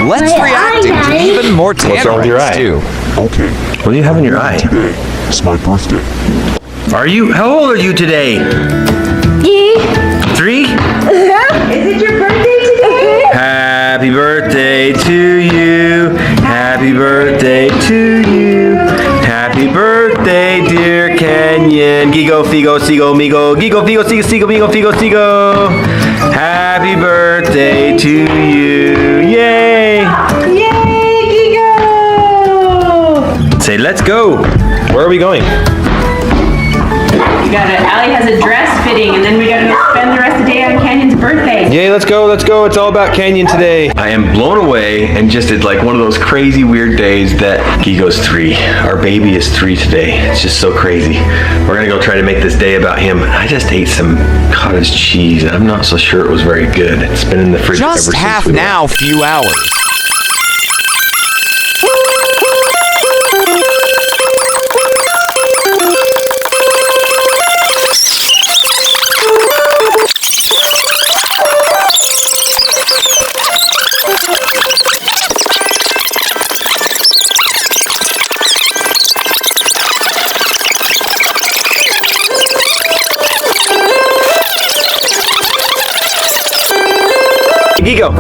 Let's react to even more What's wrong with your eye? too. Okay. What do you have in your eye? Today is my birthday. How old are you today? 3? Is it your birthday today? Happy birthday to you. Happy birthday to you. Happy birthday, dear Kenyon. Gigo, figo, sigo, migo. Gigo, figo, sigo, sigo, migo, figo, sigo. Happy birthday to you. Yay! Yay, Gigo! Say, let's go. Where are we going? Allie has a dress fitting, and then we gotta go spend the rest of the day on Canyon's birthday. Yay, let's go, let's go. It's all about Canyon today. I am blown away and just it's like one of those crazy weird days that Gigo's 3. Our baby is 3 today. It's just so crazy. We're gonna go try to make this day about him. I just ate some cottage cheese. I'm not so sure it was very good. It's been in the fridge ever since Just half we now, few hours. Gigo,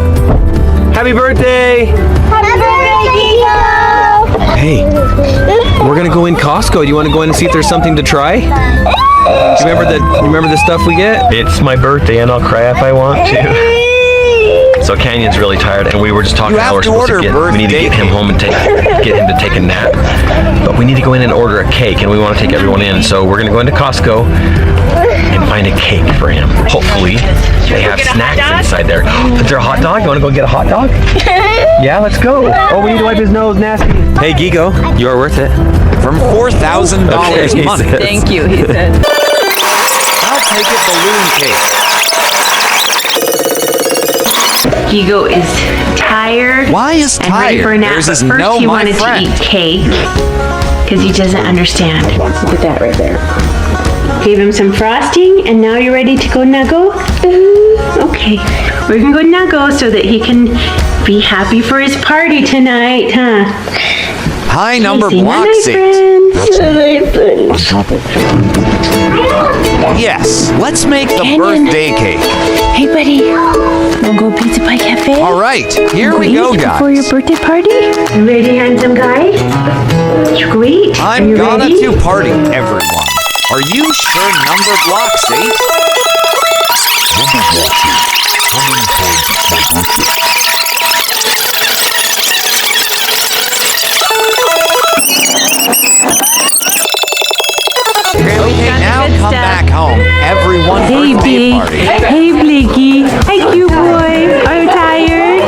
happy birthday! Happy birthday, Gigo! Hey, we're gonna go in Costco. Do you want to go in and see if there's something to try? Do you remember the stuff we get? It's my birthday and I'll cry if I want to. So Canyon's really tired and we were just talking how we're supposed to we need to get him home and get him to take a nap. But we need to go in and order a cake and we want to take everyone in. So we're gonna go into Costco and find a cake for him. Hopefully they have snacks inside there. Is there a hot dog? You want to go get a hot dog? Yeah, let's go. Oh, we need to wipe his nose. Nasty. Hey, Gigo, you are worth it. From $4,000 a month. Thank you, he said. I'll take it balloon cake. Gigo is tired. Why is and ready for a tired? nap. There's But his first no, he my wanted friend. to eat cake because he doesn't understand. Look at that right there. Gave him some frosting, and now you're ready to go nuggle? Okay, we're gonna go nuggle so that he can be happy for his party tonight, huh? High Say Numberblocks 8. friends. Yes, let's make the Canyon. birthday cake. Hey, buddy. Wanna go Pizza Pie Cafe? All right, here we go, guys. For your birthday party? You ready, handsome guy? Sweet. Are I'm you gonna ready? to party, everyone. Are you sure Numberblocks 8? Numberblocks 8. How many times is my birthday? Okay, now come back home. Everyone, Hey, birthday Big. party. Hey, Blicky. Hi, cute boy. Are you tired?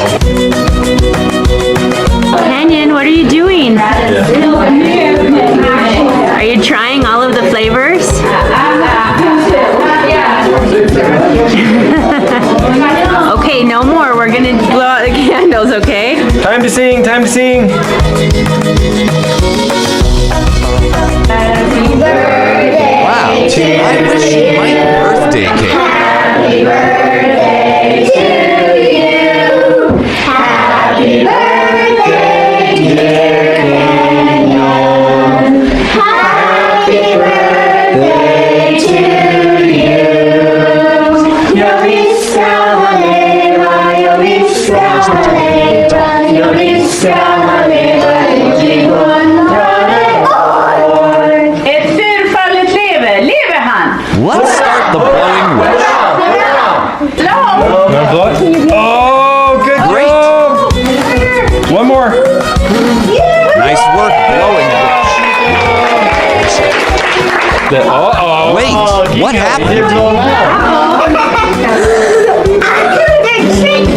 Canyon, what are you doing? Are you trying all of the flavors? Okay, no more. We're gonna blow out the candles, okay? Time to sing, time to sing. Wow, I wish you might birthday cake. Happy birthday to you. Happy birthday, dear Kenyon. Happy birthday to you. Yoviska Haleva, Yoviska Haleva, Yoviska Haleva, Ett fyrfaldigt lever han? Let's start the blowing wish. You wanna blow it? Oh, good Great. job. One more. Nice work blowing wish. Uh-oh. Wait, what happened?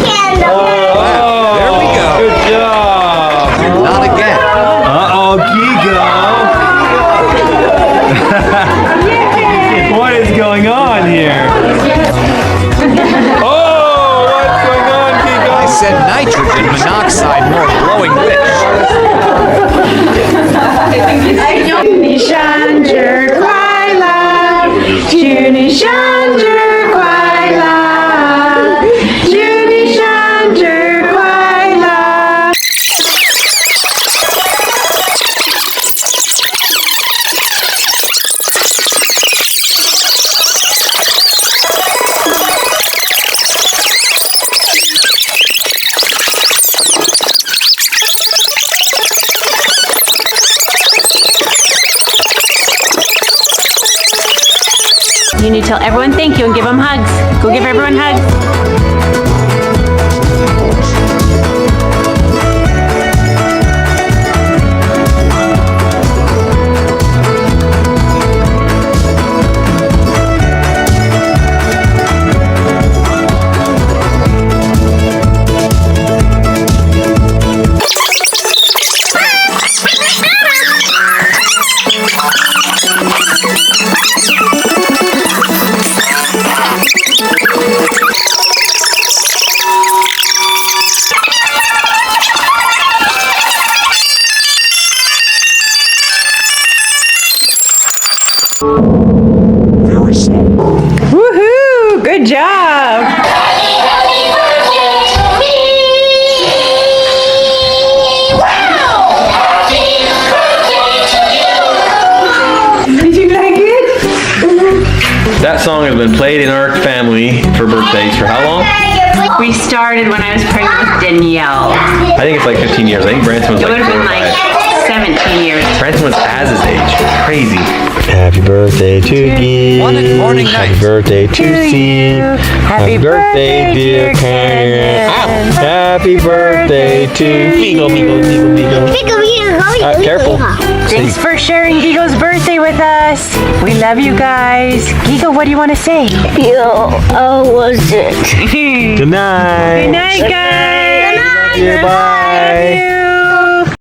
Wow, there we go. Good job. Not again. Uh-oh, Gigo. What is going on here? Oh, what's going on, Gigo? I said nitrogen monoxide more blowing wish. Nishanger Quila, Junishanger Quila, Junishanger Quila. You need to tell everyone thank you and give them hugs. Go give everyone hugs. Very slow. Woohoo! Good job! Did you like it? That song has been played in our family for birthdays for how long? We started when I was pregnant with Danielle. I think it's like 15 years. I think Branson was It would like have 4 been or like 5. 17 years. Branson was Az's age. Crazy. Happy birthday to you. Morning night. Happy birthday to Steve. Happy birthday, dear Karen. Happy birthday to Beagle. Careful. Thanks for sharing Gigo's birthday with us. We love you guys. Gigo, what do you want to say? Oh, was it? Good night. Good night, guys. Bye.